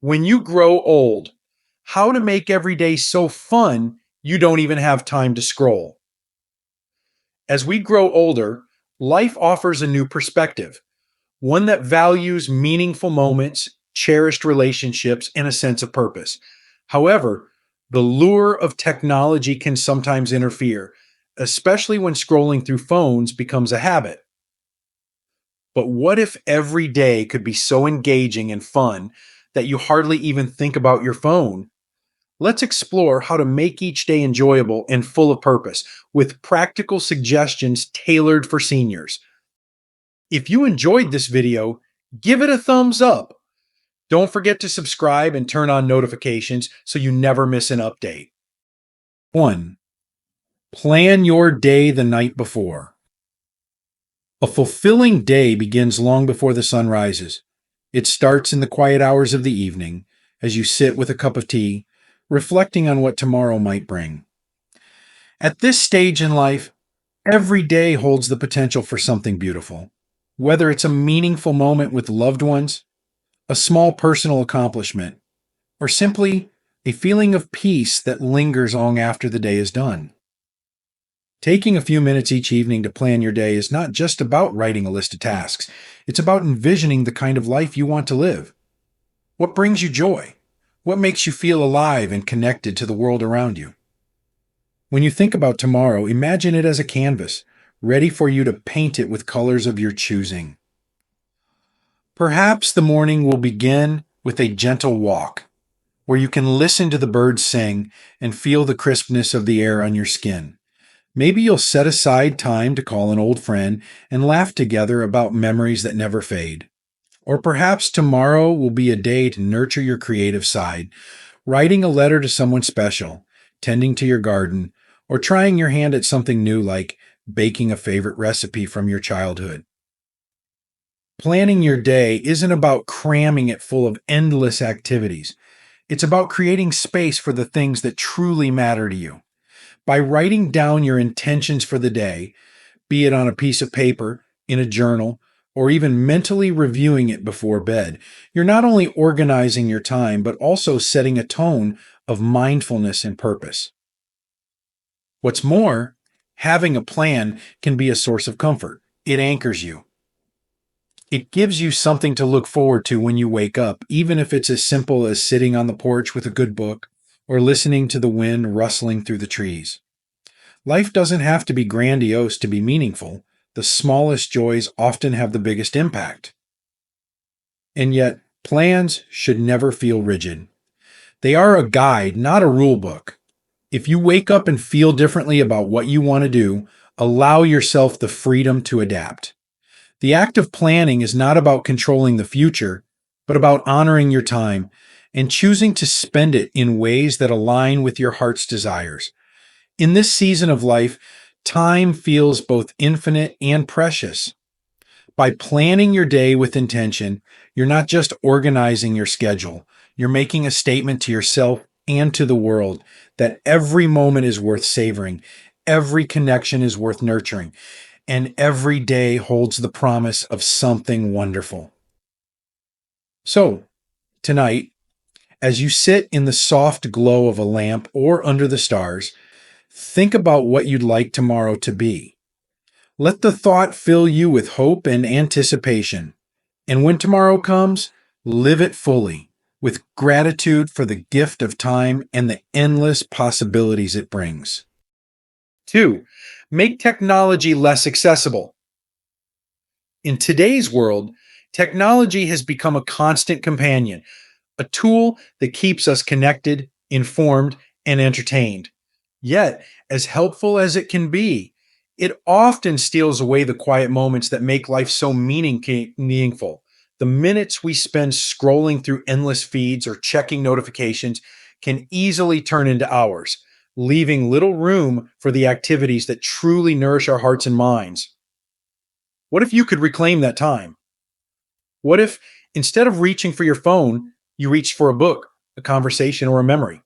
When you grow old, how to make every day so fun you don't even have time to scroll. As we grow older, life offers a new perspective, one that values meaningful moments, cherished relationships, and a sense of purpose. However, the lure of technology can sometimes interfere, especially when scrolling through phones becomes a habit. But what if every day could be so engaging and fun that you hardly even think about your phone? Let's explore how to make each day enjoyable and full of purpose with practical suggestions tailored for seniors. If you enjoyed this video, give it a thumbs up. Don't forget to subscribe and turn on notifications so you never miss an update. 1. Plan your day the night before. A fulfilling day begins long before the sun rises. It starts in the quiet hours of the evening as you sit with a cup of tea, reflecting on what tomorrow might bring. At this stage in life, every day holds the potential for something beautiful. Whether it's a meaningful moment with loved ones, a small personal accomplishment, or simply a feeling of peace that lingers long after the day is done. Taking a few minutes each evening to plan your day is not just about writing a list of tasks. It's about envisioning the kind of life you want to live. What brings you joy? What makes you feel alive and connected to the world around you? When you think about tomorrow, imagine it as a canvas, ready for you to paint it with colors of your choosing. Perhaps the morning will begin with a gentle walk, where you can listen to the birds sing and feel the crispness of the air on your skin. Maybe you'll set aside time to call an old friend and laugh together about memories that never fade. Or perhaps tomorrow will be a day to nurture your creative side, writing a letter to someone special, tending to your garden, or trying your hand at something new like baking a favorite recipe from your childhood. Planning your day isn't about cramming it full of endless activities. It's about creating space for the things that truly matter to you. By writing down your intentions for the day, be it on a piece of paper, in a journal, or even mentally reviewing it before bed, you're not only organizing your time, but also setting a tone of mindfulness and purpose. What's more, having a plan can be a source of comfort. It anchors you. It gives you something to look forward to when you wake up, even if it's as simple as sitting on the porch with a good book or listening to the wind rustling through the trees. Life doesn't have to be grandiose to be meaningful. The smallest joys often have the biggest impact. And yet, plans should never feel rigid. They are a guide, not a rule book. If you wake up and feel differently about what you want to do, allow yourself the freedom to adapt. The act of planning is not about controlling the future, but about honoring your time and choosing to spend it in ways that align with your heart's desires. In this season of life, time feels both infinite and precious. By planning your day with intention, you're not just organizing your schedule, you're making a statement to yourself and to the world that every moment is worth savoring, every connection is worth nurturing, and every day holds the promise of something wonderful. So, tonight, as you sit in the soft glow of a lamp or under the stars, think about what you'd like tomorrow to be. Let the thought fill you with hope and anticipation. And when tomorrow comes, live it fully, with gratitude for the gift of time and the endless possibilities it brings. 2. Make technology less accessible. In today's world, technology has become a constant companion, a tool that keeps us connected, informed, and entertained. Yet, as helpful as it can be, it often steals away the quiet moments that make life so meaningful. The minutes we spend scrolling through endless feeds or checking notifications can easily turn into hours, leaving little room for the activities that truly nourish our hearts and minds. What if you could reclaim that time? What if, instead of reaching for your phone, you reached for a book, a conversation, or a memory?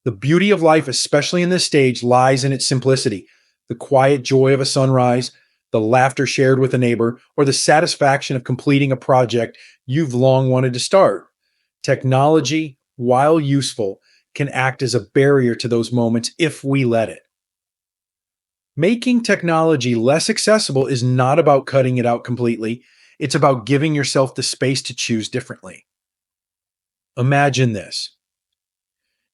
The beauty of life, especially in this stage, lies in its simplicity. The quiet joy of a sunrise, the laughter shared with a neighbor, or the satisfaction of completing a project you've long wanted to start. Technology, while useful, can act as a barrier to those moments if we let it. Making technology less accessible is not about cutting it out completely. It's about giving yourself the space to choose differently. Imagine this.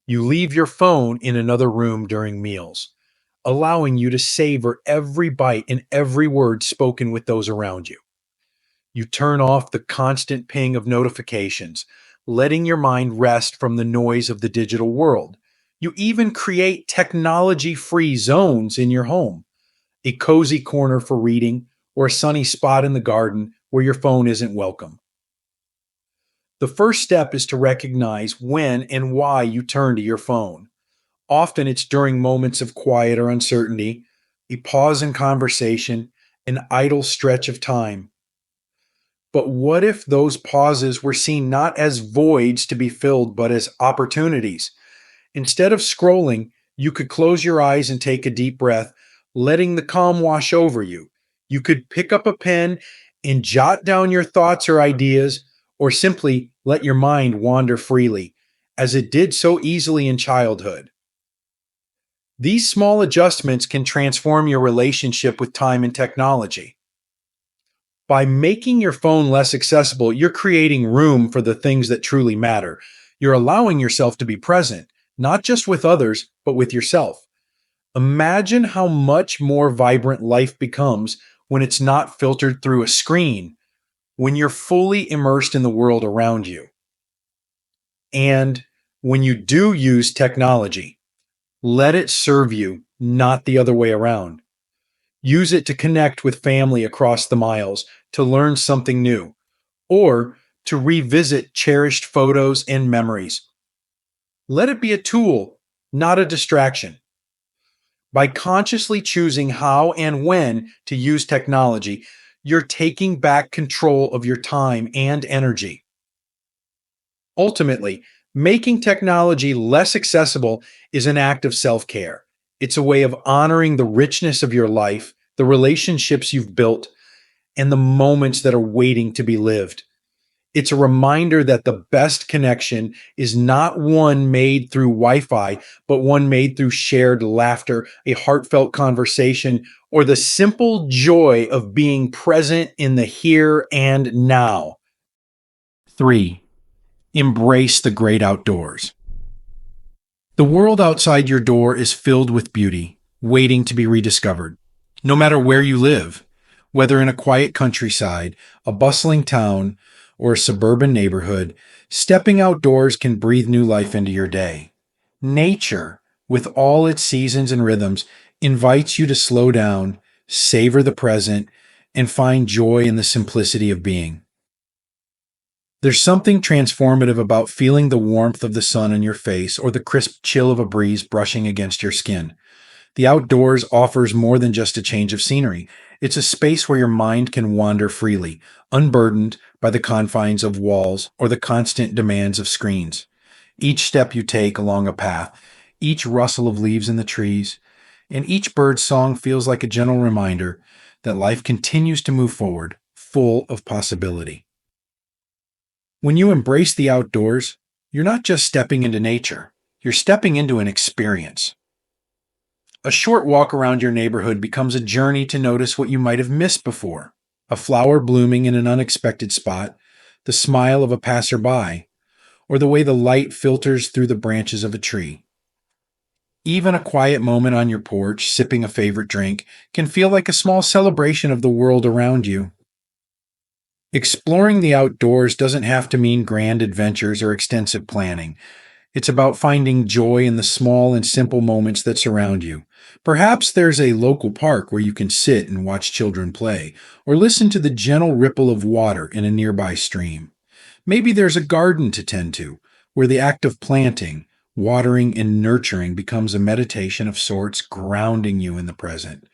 You leave your phone in another room during meals, allowing you to savor every bite and every word spoken with those around you. You turn off the constant ping of notifications, letting your mind rest from the noise of the digital world. You even create technology-free zones in your home, a cozy corner for reading, or a sunny spot in the garden where your phone isn't welcome. The first step is to recognize when and why you turn to your phone. Often it's during moments of quiet or uncertainty, a pause in conversation, an idle stretch of time. But what if those pauses were seen not as voids to be filled, but as opportunities? Instead of scrolling, you could close your eyes and take a deep breath, letting the calm wash over you. You could pick up a pen and jot down your thoughts or ideas, or simply let your mind wander freely, as it did so easily in childhood. These small adjustments can transform your relationship with time and technology. By making your phone less accessible, you're creating room for the things that truly matter. You're allowing yourself to be present, not just with others, but with yourself. Imagine how much more vibrant life becomes when it's not filtered through a screen, when you're fully immersed in the world around you. And when you do use technology, let it serve you, not the other way around. Use it to connect with family across the miles, to learn something new, or to revisit cherished photos and memories. Let it be a tool, not a distraction. By consciously choosing how and when to use technology, you're taking back control of your time and energy. Ultimately, making technology less accessible is an act of self-care. It's a way of honoring the richness of your life, the relationships you've built, and the moments that are waiting to be lived. It's a reminder that the best connection is not one made through Wi-Fi, but one made through shared laughter, a heartfelt conversation, or the simple joy of being present in the here and now. 3. Embrace the great outdoors. The world outside your door is filled with beauty, waiting to be rediscovered. No matter where you live, whether in a quiet countryside, a bustling town, or a suburban neighborhood, stepping outdoors can breathe new life into your day. Nature, with all its seasons and rhythms, invites you to slow down, savor the present, and find joy in the simplicity of being. There's something transformative about feeling the warmth of the sun in your face or the crisp chill of a breeze brushing against your skin. The outdoors offers more than just a change of scenery. It's a space where your mind can wander freely, unburdened by the confines of walls or the constant demands of screens. Each step you take along a path, each rustle of leaves in the trees, and each bird's song feels like a gentle reminder that life continues to move forward, full of possibility. When you embrace the outdoors, you're not just stepping into nature, you're stepping into an experience. A short walk around your neighborhood becomes a journey to notice what you might have missed before. A flower blooming in an unexpected spot, the smile of a passerby, or the way the light filters through the branches of a tree. Even a quiet moment on your porch, sipping a favorite drink, can feel like a small celebration of the world around you. Exploring the outdoors doesn't have to mean grand adventures or extensive planning. It's about finding joy in the small and simple moments that surround you. Perhaps there's a local park where you can sit and watch children play, or listen to the gentle ripple of water in a nearby stream. Maybe there's a garden to tend to, where the act of planting, watering, and nurturing becomes a meditation of sorts, grounding you in the present.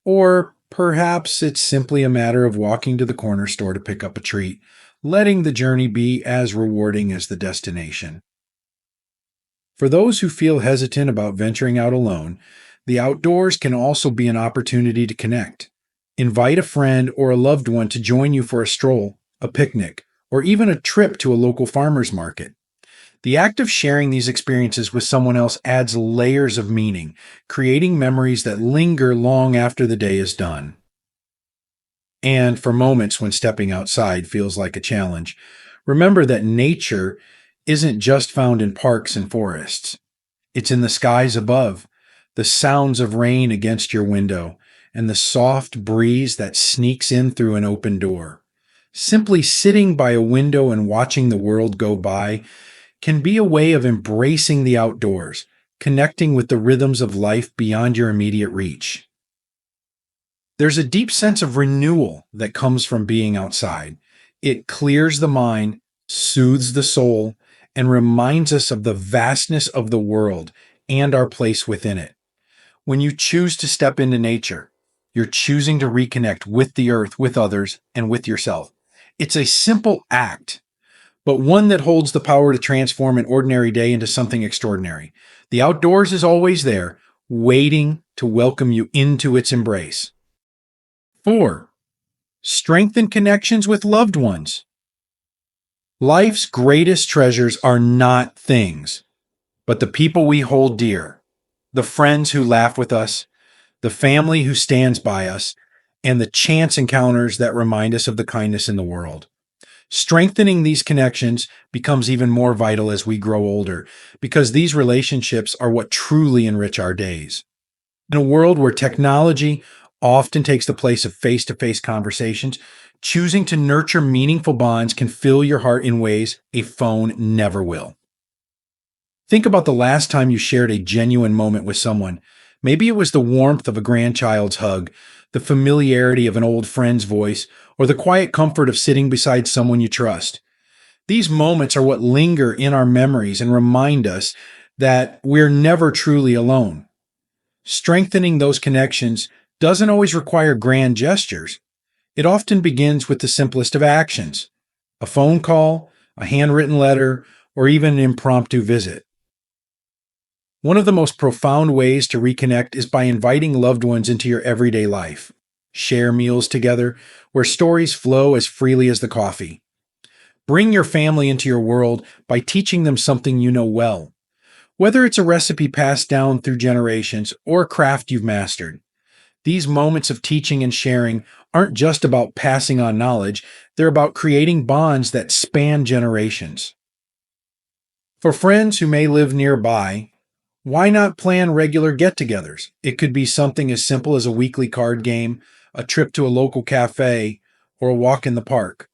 Or perhaps it's simply a matter of walking to the corner store to pick up a treat, letting the journey be as rewarding as the destination. For those who feel hesitant about venturing out alone, the outdoors can also be an opportunity to connect. Invite a friend or a loved one to join you for a stroll, a picnic, or even a trip to a local farmer's market. The act of sharing these experiences with someone else adds layers of meaning, creating memories that linger long after the day is done. And for moments when stepping outside feels like a challenge, remember that nature isn't just found in parks and forests. It's in the skies above, the sounds of rain against your window, and the soft breeze that sneaks in through an open door. Simply sitting by a window and watching the world go by can be a way of embracing the outdoors, connecting with the rhythms of life beyond your immediate reach. There's a deep sense of renewal that comes from being outside. It clears the mind, soothes the soul, and reminds us of the vastness of the world and our place within it. When you choose to step into nature, you're choosing to reconnect with the earth, with others, and with yourself. It's a simple act, but one that holds the power to transform an ordinary day into something extraordinary. The outdoors is always there, waiting to welcome you into its embrace. 4. Strengthen connections with loved ones. Life's greatest treasures are not things, but the people we hold dear, the friends who laugh with us, the family who stands by us, and the chance encounters that remind us of the kindness in the world. Strengthening these connections becomes even more vital as we grow older, because these relationships are what truly enrich our days. In a world where technology often takes the place of face-to-face conversations, choosing to nurture meaningful bonds can fill your heart in ways a phone never will. Think about the last time you shared a genuine moment with someone. Maybe it was the warmth of a grandchild's hug, the familiarity of an old friend's voice, or the quiet comfort of sitting beside someone you trust. These moments are what linger in our memories and remind us that we're never truly alone. Strengthening those connections doesn't always require grand gestures. It often begins with the simplest of actions: a phone call, a handwritten letter, or even an impromptu visit. One of the most profound ways to reconnect is by inviting loved ones into your everyday life. Share meals together, where stories flow as freely as the coffee. Bring your family into your world by teaching them something you know well, whether it's a recipe passed down through generations or a craft you've mastered. These moments of teaching and sharing aren't just about passing on knowledge, they're about creating bonds that span generations. For friends who may live nearby, why not plan regular get-togethers? It could be something as simple as a weekly card game, a trip to a local cafe, or a walk in the park.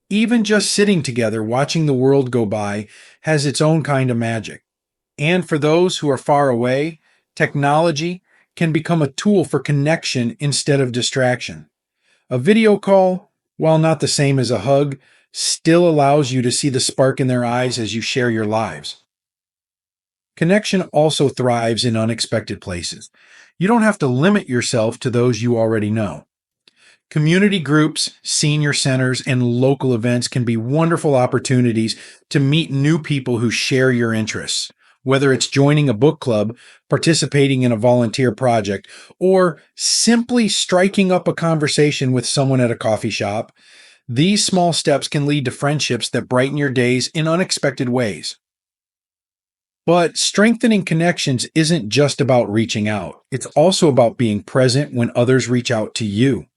Even just sitting together watching the world go by has its own kind of magic. And for those who are far away, technology can become a tool for connection instead of distraction. A video call, while not the same as a hug, still allows you to see the spark in their eyes as you share your lives. Connection also thrives in unexpected places. You don't have to limit yourself to those you already know. Community groups, senior centers, and local events can be wonderful opportunities to meet new people who share your interests. Whether it's joining a book club, participating in a volunteer project, or simply striking up a conversation with someone at a coffee shop, these small steps can lead to friendships that brighten your days in unexpected ways. But strengthening connections isn't just about reaching out. It's also about being present when others reach out to you.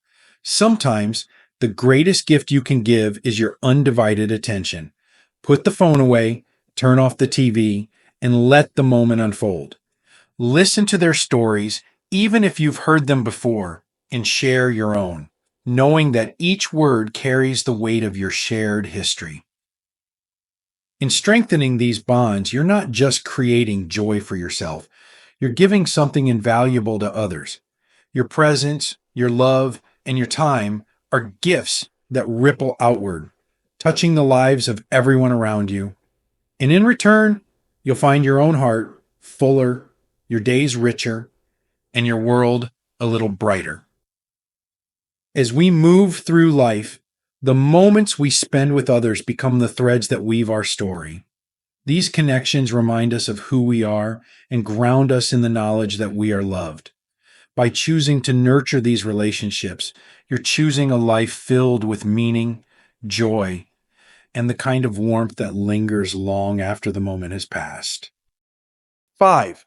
Sometimes the greatest gift you can give is your undivided attention. Put the phone away, turn off the TV, and let the moment unfold. Listen to their stories, even if you've heard them before, and share your own, knowing that each word carries the weight of your shared history. In strengthening these bonds, you're not just creating joy for yourself, you're giving something invaluable to others. Your presence, your love, and your time are gifts that ripple outward, touching the lives of everyone around you. And in return, you'll find your own heart fuller, your days richer, and your world a little brighter. As we move through life, the moments we spend with others become the threads that weave our story. These connections remind us of who we are and ground us in the knowledge that we are loved. By choosing to nurture these relationships, you're choosing a life filled with meaning, joy, and the kind of warmth that lingers long after the moment has passed. 5.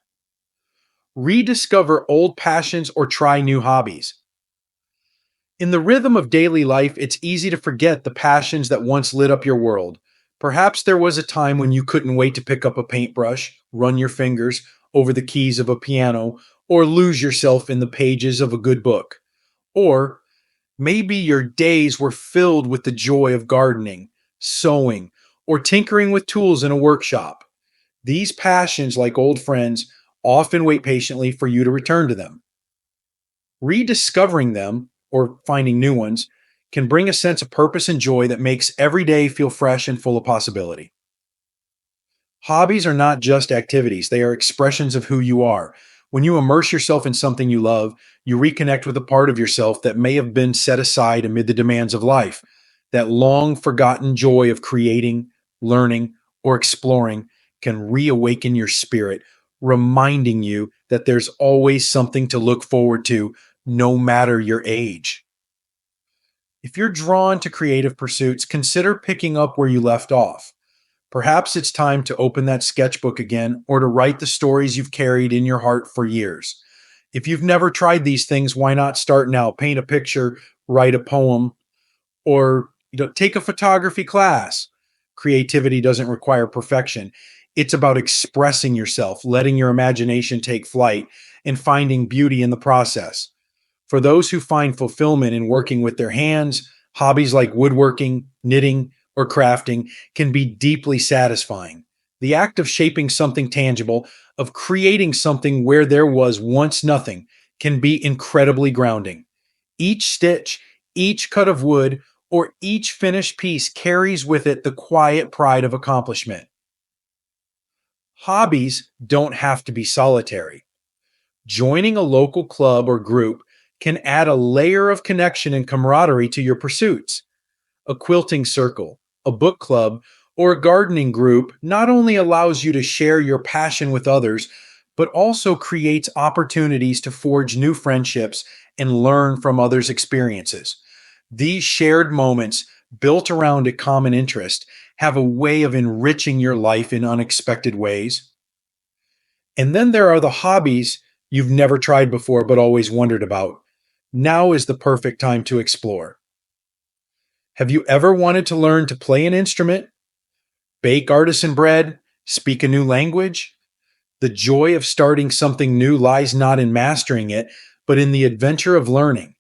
Rediscover old passions or try new hobbies. In the rhythm of daily life, it's easy to forget the passions that once lit up your world. Perhaps there was a time when you couldn't wait to pick up a paintbrush, run your fingers over the keys of a piano, or lose yourself in the pages of a good book. Or maybe your days were filled with the joy of gardening, sewing, or tinkering with tools in a workshop. These passions, like old friends, often wait patiently for you to return to them. Rediscovering them, or finding new ones, can bring a sense of purpose and joy that makes every day feel fresh and full of possibility. Hobbies are not just activities, they are expressions of who you are. When you immerse yourself in something you love, you reconnect with a part of yourself that may have been set aside amid the demands of life. That long forgotten joy of creating, learning, or exploring can reawaken your spirit, reminding you that there's always something to look forward to, no matter your age. If you're drawn to creative pursuits, consider picking up where you left off. Perhaps it's time to open that sketchbook again or to write the stories you've carried in your heart for years. If you've never tried these things, why not start now? Paint a picture, write a poem, or take a photography class. Creativity doesn't require perfection. It's about expressing yourself, letting your imagination take flight, and finding beauty in the process. For those who find fulfillment in working with their hands, hobbies like woodworking, knitting, or crafting can be deeply satisfying. The act of shaping something tangible, of creating something where there was once nothing, can be incredibly grounding. Each stitch, each cut of wood, or each finished piece carries with it the quiet pride of accomplishment. Hobbies don't have to be solitary. Joining a local club or group can add a layer of connection and camaraderie to your pursuits. A quilting circle, a book club, or a gardening group not only allows you to share your passion with others, but also creates opportunities to forge new friendships and learn from others' experiences. These shared moments, built around a common interest, have a way of enriching your life in unexpected ways. And then there are the hobbies you've never tried before but always wondered about. Now is the perfect time to explore. Have you ever wanted to learn to play an instrument, bake artisan bread, speak a new language? The joy of starting something new lies not in mastering it, but in the adventure of learning.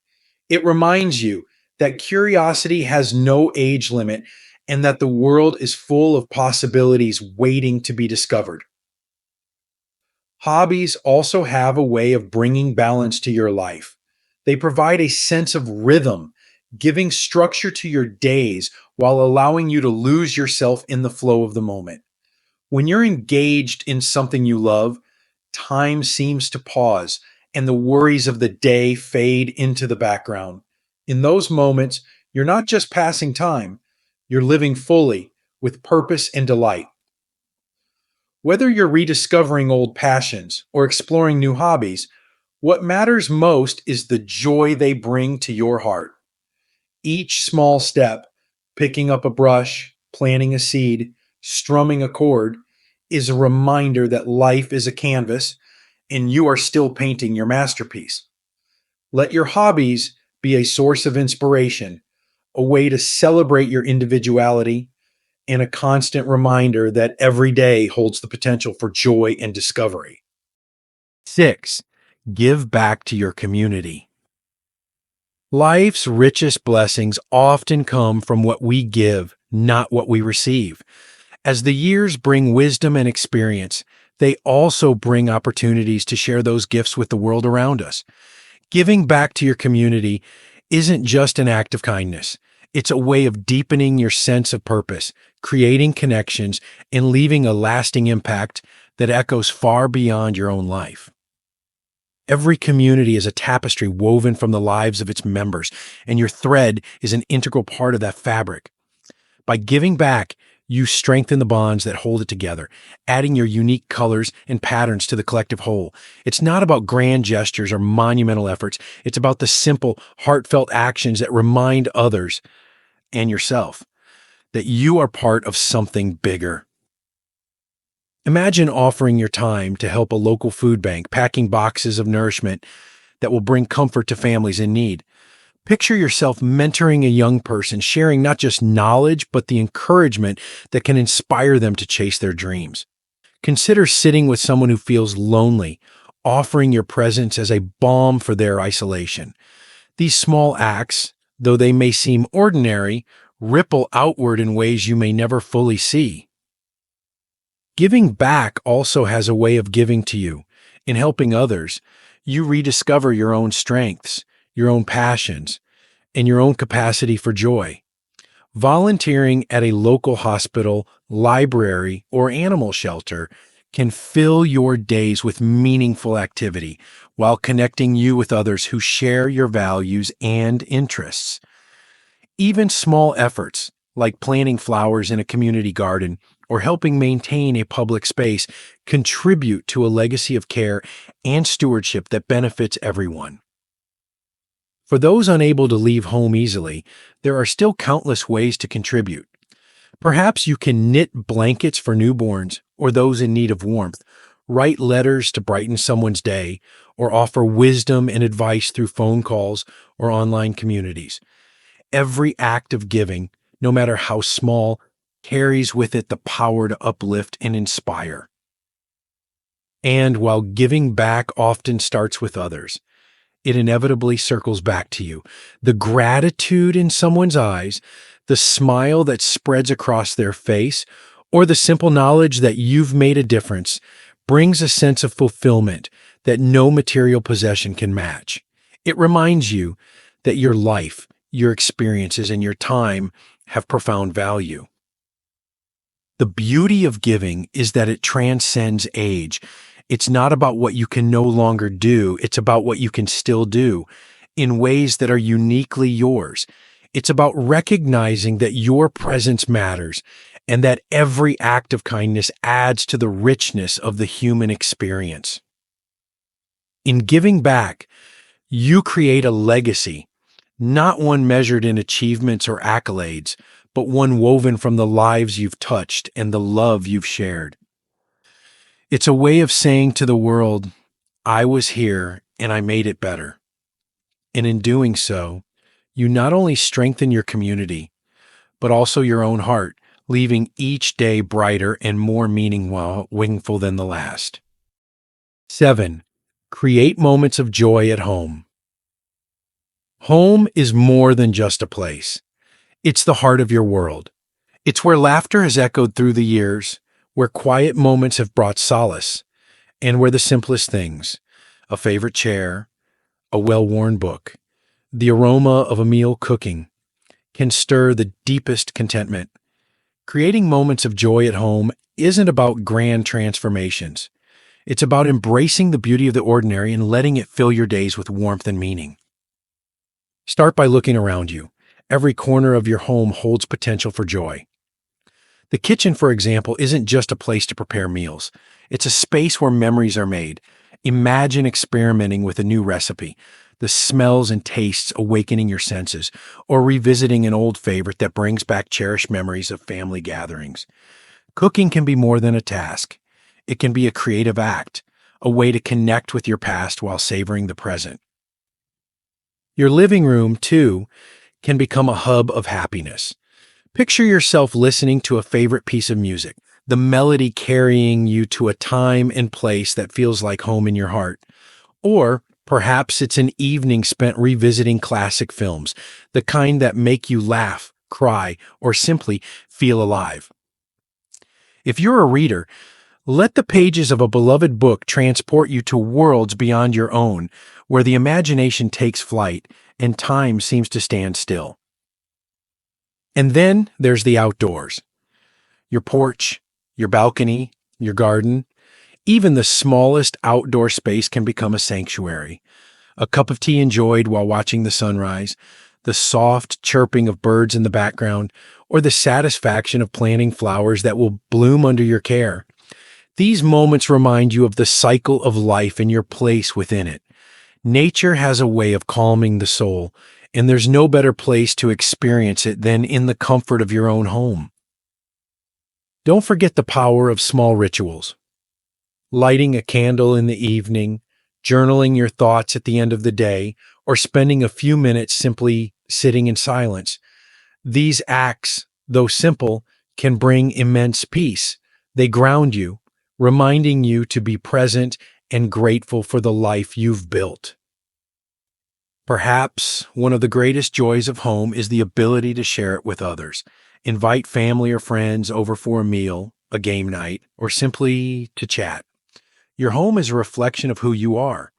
It reminds you that curiosity has no age limit and that the world is full of possibilities waiting to be discovered. Hobbies also have a way of bringing balance to your life. They provide a sense of rhythm, giving structure to your days while allowing you to lose yourself in the flow of the moment. When you're engaged in something you love, time seems to pause and the worries of the day fade into the background. In those moments, you're not just passing time, you're living fully with purpose and delight. Whether you're rediscovering old passions or exploring new hobbies, what matters most is the joy they bring to your heart. Each small step, picking up a brush, planting a seed, strumming a chord, is a reminder that life is a canvas and you are still painting your masterpiece. Let your hobbies be a source of inspiration, a way to celebrate your individuality, and a constant reminder that every day holds the potential for joy and discovery. 6. Give back to your community. Life's richest blessings often come from what we give, not what we receive. As the years bring wisdom and experience, they also bring opportunities to share those gifts with the world around us. Giving back to your community isn't just an act of kindness. It's a way of deepening your sense of purpose, creating connections, and leaving a lasting impact that echoes far beyond your own life. Every community is a tapestry woven from the lives of its members, and your thread is an integral part of that fabric. By giving back, you strengthen the bonds that hold it together, adding your unique colors and patterns to the collective whole. It's not about grand gestures or monumental efforts. It's about the simple, heartfelt actions that remind others and yourself that you are part of something bigger. Imagine offering your time to help a local food bank, packing boxes of nourishment that will bring comfort to families in need. Picture yourself mentoring a young person, sharing not just knowledge, but the encouragement that can inspire them to chase their dreams. Consider sitting with someone who feels lonely, offering your presence as a balm for their isolation. These small acts, though they may seem ordinary, ripple outward in ways you may never fully see. Giving back also has a way of giving to you. In helping others, you rediscover your own strengths, your own passions, and your own capacity for joy. Volunteering at a local hospital, library, or animal shelter can fill your days with meaningful activity while connecting you with others who share your values and interests. Even small efforts, like planting flowers in a community garden or helping maintain a public space, contribute to a legacy of care and stewardship that benefits everyone. For those unable to leave home easily, there are still countless ways to contribute. Perhaps you can knit blankets for newborns or those in need of warmth, write letters to brighten someone's day, or offer wisdom and advice through phone calls or online communities. Every act of giving, no matter how small, carries with it the power to uplift and inspire. And while giving back often starts with others, it inevitably circles back to you. The gratitude in someone's eyes, the smile that spreads across their face, or the simple knowledge that you've made a difference brings a sense of fulfillment that no material possession can match. It reminds you that your life, your experiences, and your time have profound value. The beauty of giving is that it transcends age. It's not about what you can no longer do, it's about what you can still do in ways that are uniquely yours. It's about recognizing that your presence matters and that every act of kindness adds to the richness of the human experience. In giving back, you create a legacy, not one measured in achievements or accolades, but one woven from the lives you've touched and the love you've shared. It's a way of saying to the world, I was here and I made it better. And in doing so, you not only strengthen your community, but also your own heart, leaving each day brighter and more meaningful than the last. 7. Create moments of joy at home. Home is more than just a place. It's the heart of your world. It's where laughter has echoed through the years, where quiet moments have brought solace, and where the simplest things, a favorite chair, a well-worn book, the aroma of a meal cooking, can stir the deepest contentment. Creating moments of joy at home isn't about grand transformations. It's about embracing the beauty of the ordinary and letting it fill your days with warmth and meaning. Start by looking around you. Every corner of your home holds potential for joy. The kitchen, for example, isn't just a place to prepare meals. It's a space where memories are made. Imagine experimenting with a new recipe, the smells and tastes awakening your senses, or revisiting an old favorite that brings back cherished memories of family gatherings. Cooking can be more than a task. It can be a creative act, a way to connect with your past while savoring the present. Your living room, too, can become a hub of happiness. Picture yourself listening to a favorite piece of music, the melody carrying you to a time and place that feels like home in your heart. Or perhaps it's an evening spent revisiting classic films, the kind that make you laugh, cry, or simply feel alive. If you're a reader, let the pages of a beloved book transport you to worlds beyond your own, where the imagination takes flight and time seems to stand still. And then there's the outdoors. Your porch, your balcony, your garden, even the smallest outdoor space can become a sanctuary. A cup of tea enjoyed while watching the sunrise, the soft chirping of birds in the background, or the satisfaction of planting flowers that will bloom under your care. These moments remind you of the cycle of life and your place within it. Nature has a way of calming the soul, and there's no better place to experience it than in the comfort of your own home. Don't forget the power of small rituals. Lighting a candle in the evening, journaling your thoughts at the end of the day, or spending a few minutes simply sitting in silence. These acts, though simple, can bring immense peace. They ground you, reminding you to be present and grateful for the life you've built. Perhaps one of the greatest joys of home is the ability to share it with others. Invite family or friends over for a meal, a game night, or simply to chat. Your home is a reflection of who you are,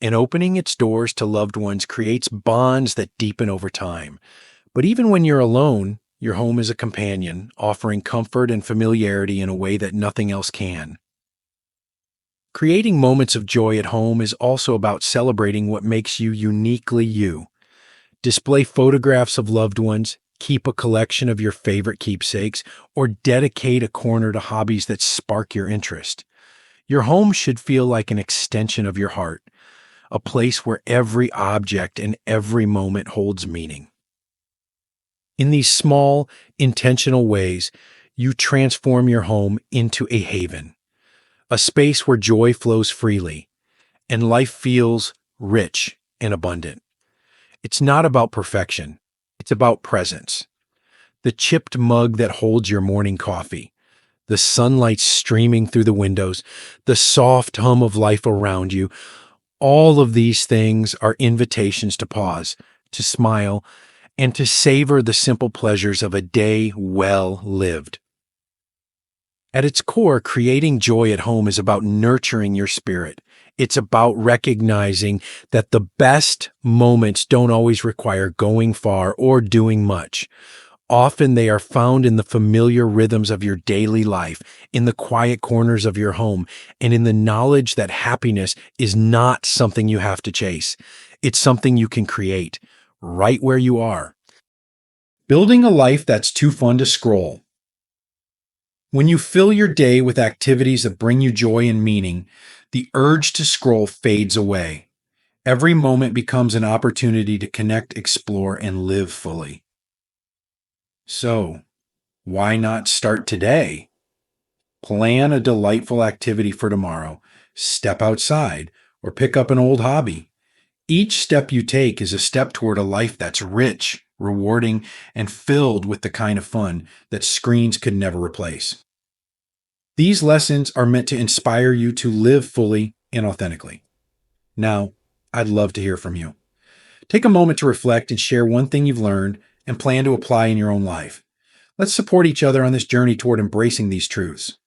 and opening its doors to loved ones creates bonds that deepen over time. But even when you're alone, your home is a companion, offering comfort and familiarity in a way that nothing else can. Creating moments of joy at home is also about celebrating what makes you uniquely you. Display photographs of loved ones, keep a collection of your favorite keepsakes, or dedicate a corner to hobbies that spark your interest. Your home should feel like an extension of your heart, a place where every object and every moment holds meaning. In these small, intentional ways, you transform your home into a haven, a space where joy flows freely and life feels rich and abundant. It's not about perfection, it's about presence. The chipped mug that holds your morning coffee, the sunlight streaming through the windows, the soft hum of life around you, all of these things are invitations to pause, to smile, and to savor the simple pleasures of a day well lived. At its core, creating joy at home is about nurturing your spirit. It's about recognizing that the best moments don't always require going far or doing much. Often they are found in the familiar rhythms of your daily life, in the quiet corners of your home, and in the knowledge that happiness is not something you have to chase. It's something you can create right where you are. Building a life that's too fun to scroll. When you fill your day with activities that bring you joy and meaning, the urge to scroll fades away. Every moment becomes an opportunity to connect, explore, and live fully. So, why not start today? Plan a delightful activity for tomorrow, step outside, or pick up an old hobby. Each step you take is a step toward a life that's rich, rewarding, and filled with the kind of fun that screens could never replace. These lessons are meant to inspire you to live fully and authentically. Now, I'd love to hear from you. Take a moment to reflect and share one thing you've learned and plan to apply in your own life. Let's support each other on this journey toward embracing these truths.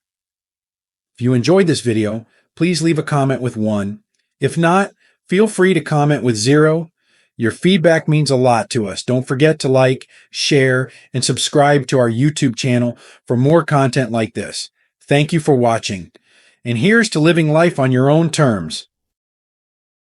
If you enjoyed this video, please leave a comment with 1. If not, feel free to comment with 0. Your feedback means a lot to us. Don't forget to like, share, and subscribe to our YouTube channel for more content like this. Thank you for watching. And here's to living life on your own terms.